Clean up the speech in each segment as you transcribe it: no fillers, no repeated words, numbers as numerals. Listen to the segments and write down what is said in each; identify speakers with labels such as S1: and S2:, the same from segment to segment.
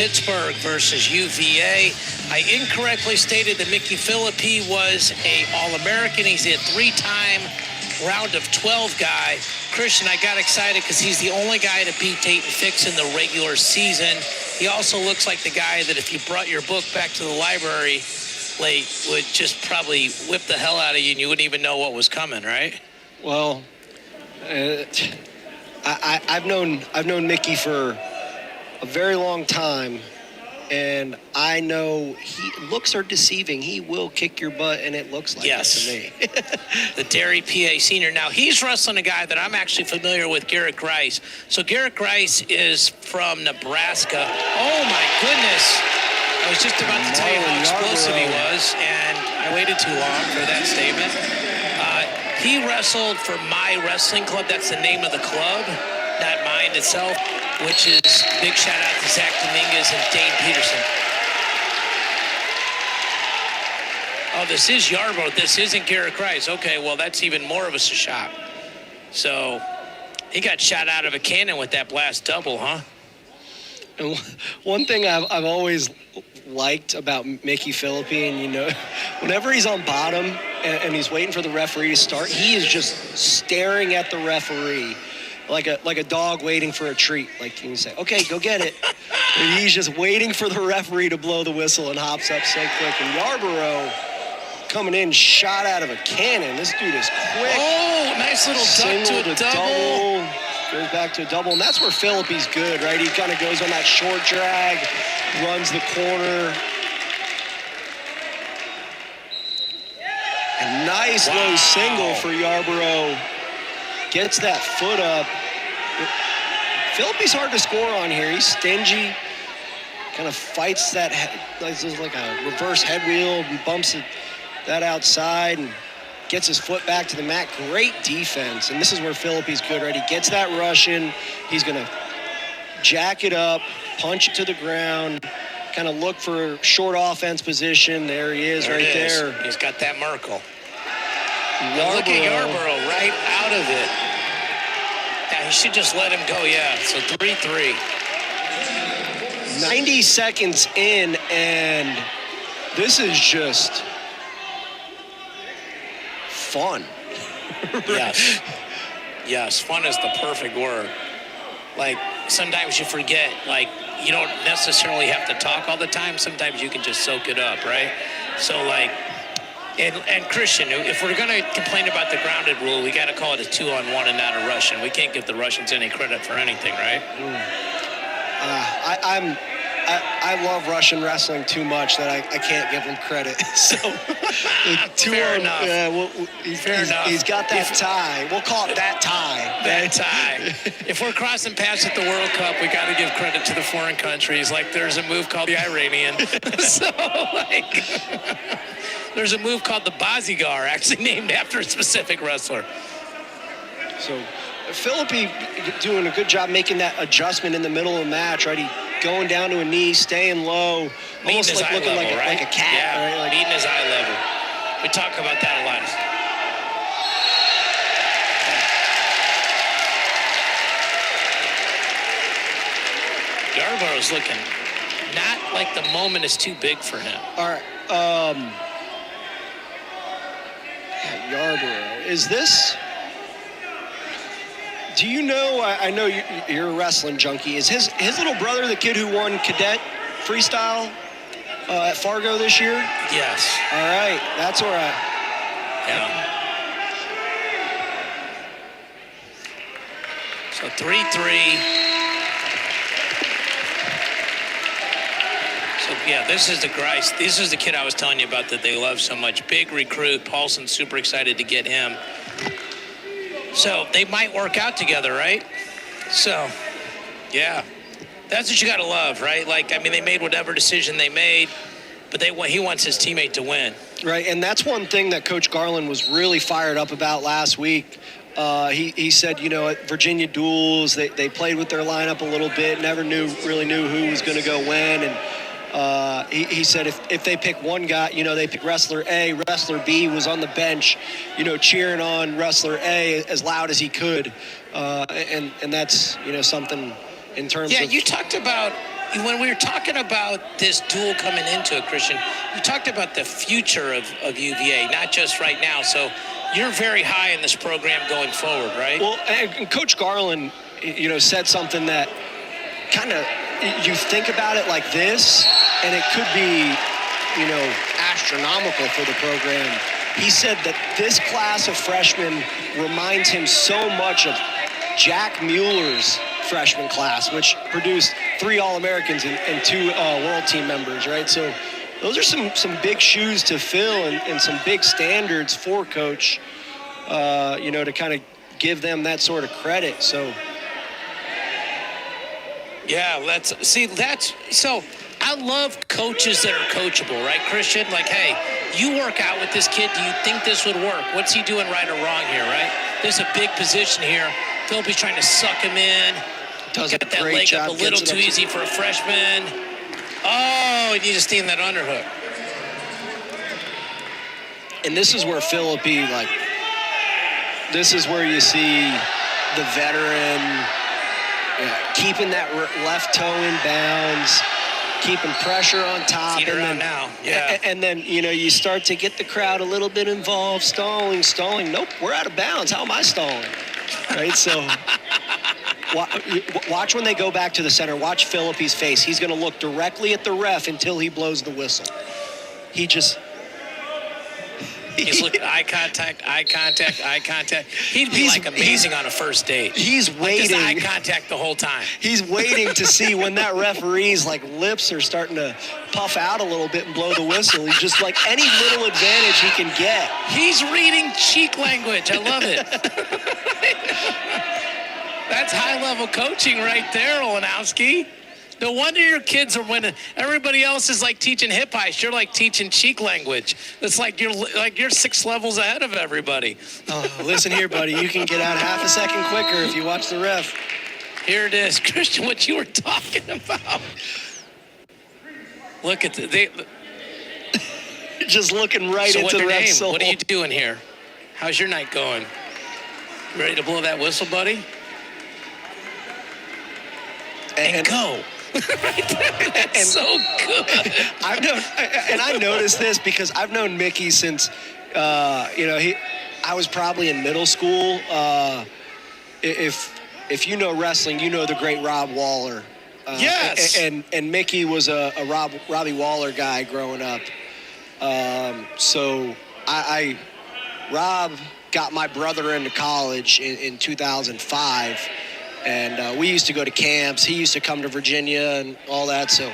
S1: Pittsburgh versus UVA. I incorrectly stated that Micky Phillippi was a All-American. He's a three-time round of 12 guy. Christian, I got excited because he's the only guy to beat Dayton Fix in the regular season. He also looks like the guy that if you brought your book back to the library late would just probably whip the hell out of you and you wouldn't even know what was coming, right?
S2: Well, I've known Micky for a very long time, and I know looks are deceiving. He will kick your butt, and it looks like it to me.
S1: The Derry PA senior. Now, he's wrestling a guy that I'm actually familiar with, Garrett Grice. So Garrett Grice is from Nebraska. Oh, my goodness. I was just about to tell you how explosive he was, and I waited too long for that statement. He wrestled for My Wrestling Club. That's the name of the club, not mine itself, which is big shout out to Zach Dominguez and Dane Peterson. Oh, this is Yarbrough. This isn't Garrett Grice. Okay, well, that's even more of a shot. So he got shot out of a cannon with that blast double, huh?
S2: And one thing I've always liked about Micky Phillippi, and whenever he's on bottom and he's waiting for the referee to start, he is just staring at the referee like a dog waiting for a treat. Like you can say, okay, go get it. And he's just waiting for the referee to blow the whistle and hops up so quick. And Yarbrough coming in shot out of a cannon. This dude is quick.
S1: Oh, nice little duck to a double.
S2: Goes back to a double, and that's where Phillippi's good, right? He kind of goes on that short drag, runs the corner. A nice low single for Yarbrough. Gets that foot up. Phillippi's hard to score on here. He's stingy. Kind of fights that, like a reverse head wheel, and bumps that outside, and gets his foot back to the mat. Great defense. And this is where Phillippi's good, right? He gets that Russian. He's going to jack it up, punch it to the ground, kind of look for short offense position. There he is, there.
S1: He's got that Merkel. Look at Yarbrough right out of it. Yeah, he should just let him go, yeah. So 3-3.
S2: 90 seconds in, and this is just fun.
S1: Yes, fun is the perfect word. Like, sometimes you forget, like, you don't necessarily have to talk all the time. Sometimes you can just soak it up, right? So, like, and Christian, if we're going to complain about the grounded rule, we got to call it a 2-on-1 and not a Russian. We can't give the Russians any credit for anything, right?
S2: I love Russian wrestling too much that I can't give him credit. So,
S1: Fair enough.
S2: Fair enough. He's got that tie. We'll call it that tie.
S1: That tie. If we're crossing paths at the World Cup, we got to give credit to the foreign countries. Like, there's a move called the Iranian. So, like, there's a move called the Bazigar, actually named after a specific wrestler.
S2: So, Phillippi doing a good job making that adjustment in the middle of the match, right? He going down to a knee, staying low, almost like looking
S1: level,
S2: like a cat.
S1: Yeah,
S2: right? Like,
S1: meeting his eye level. We talk about that a lot. Yarbrough's looking not like the moment is too big for him.
S2: All right. Yarbrough. Is this... Do you know, I know you're a wrestling junkie, is his little brother the kid who won cadet freestyle at Fargo this year?
S1: Yes.
S2: All right, that's where
S1: Yeah. So 3-3. So, yeah, this is the Grice. This is the kid I was telling you about that they love so much. Big recruit. Paulson's super excited to get him. So they might work out together, right? So, yeah, that's what you got to love, right? Like, I mean, they made whatever decision they made, but he wants his teammate to win.
S2: Right, and that's one thing that Coach Garland was really fired up about last week. He said, at Virginia duels, they played with their lineup a little bit, never really knew who was going to go when, and he said if they pick one guy, they pick wrestler A, wrestler B was on the bench, cheering on wrestler A as loud as he could. And that's, something in terms of...
S1: Yeah, you talked about when we were talking about this duel coming into it, Christian, you talked about the future of UVA, not just right now. So you're very high in this program going forward, right?
S2: Well, and Coach Garland, said something that kind of, you think about it like this, and it could be, astronomical for the program. He said that this class of freshmen reminds him so much of Jack Mueller's freshman class, which produced 3 All-Americans and 2 World Team members, right? So those are some big shoes to fill and some big standards for Coach, to kind of give them that sort of credit. So.
S1: Yeah, so I love coaches that are coachable, right, Christian? Like, hey, you work out with this kid. Do you think this would work? What's he doing right or wrong here, right? There's a big position here. Phillippi's trying to suck him in.
S2: Does
S1: Got that leg up a little too easy for a freshman. Oh, you just steam that underhook.
S2: And this is where Phillippi, this is where you see the veteran keeping that left toe in bounds, keeping pressure on top. And then, you start to get the crowd a little bit involved, stalling. Nope, we're out of bounds. How am I stalling? Right, so watch when they go back to the center. Watch Phillippi's face. He's going to look directly at the ref until he blows the whistle.
S1: He's looking, eye contact. He'd be amazing on a first date.
S2: He's waiting.
S1: Eye contact the whole time.
S2: He's waiting to see when that referee's lips are starting to puff out a little bit and blow the whistle. He's just any little advantage he can get.
S1: He's reading cheek language. I love it. That's high-level coaching right there, Olenowski. No wonder your kids are winning. Everybody else is teaching hip heist. You're teaching cheek language. It's you're 6 levels ahead of everybody.
S2: Oh, listen here, buddy. You can get out half a second quicker if you watch the ref.
S1: Here it is, Christian. What you were talking about. Look at
S2: just looking right into the ref's soul.
S1: What are you doing here? How's your night going? You ready to blow that whistle, buddy? And go. That's so good.
S2: I noticed this because I've known Micky since, I was probably in middle school. If you know wrestling, you know the great Rob Waller.
S1: Yes.
S2: And Micky was a Robbie Waller guy growing up. So Rob got my brother into college in 2005. And we used to go to camps. He used to come to Virginia and all that. So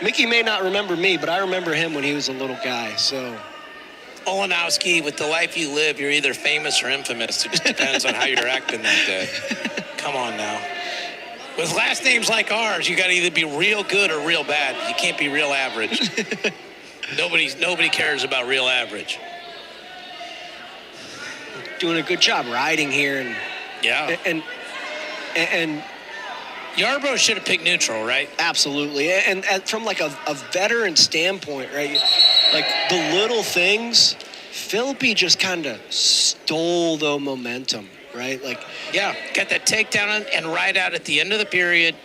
S2: Micky may not remember me, but I remember him when he was a little guy. So
S1: Olenowski, with the life you live, you're either famous or infamous. It just depends on how you're acting that day. Come on now. With last names like ours, you got to either be real good or real bad. You can't be real average. Nobody cares about real average.
S2: Doing a good job riding here. And
S1: Yarbrough should have picked neutral, right?
S2: Absolutely. And from a veteran standpoint, right? The little things, Phillippi just kind of stole the momentum, right?
S1: Got that takedown and ride out at the end of the period.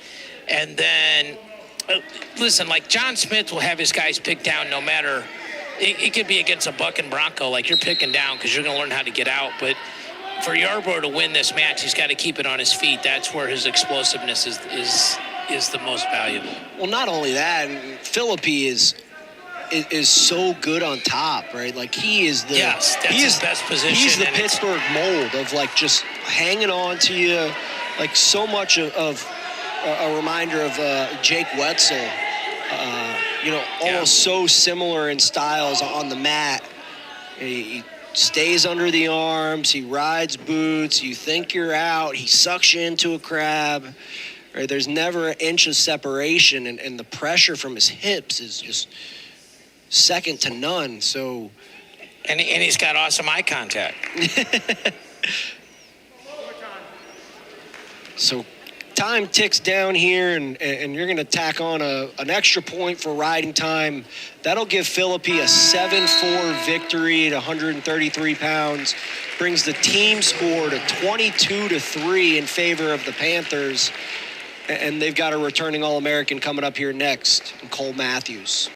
S1: And then, listen, John Smith will have his guys picked down no matter. It could be against a Buck and Bronco, you're picking down because you're going to learn how to get out. But for Yarbrough to win this match, he's got to keep it on his feet. That's where his explosiveness is the most valuable.
S2: Well, not only that, Phillippi is so good on top, right? He is the
S1: his best position.
S2: He's the Pittsburgh mold of just hanging on to you, so much of a reminder of Jake Wetzel. Almost so similar in styles on the mat. He stays under the arms, he rides boots, you think you're out, he sucks you into a crab. Right? There's never an inch of separation, and the pressure from his hips is just second to none. So,
S1: and he's got awesome eye contact.
S2: So time ticks down here, and you're going to tack on an extra point for riding time. That'll give Phillippi a 7-4 victory at 133 pounds. Brings the team score to 22-3 in favor of the Panthers. And they've got a returning All-American coming up here next, Cole Matthews.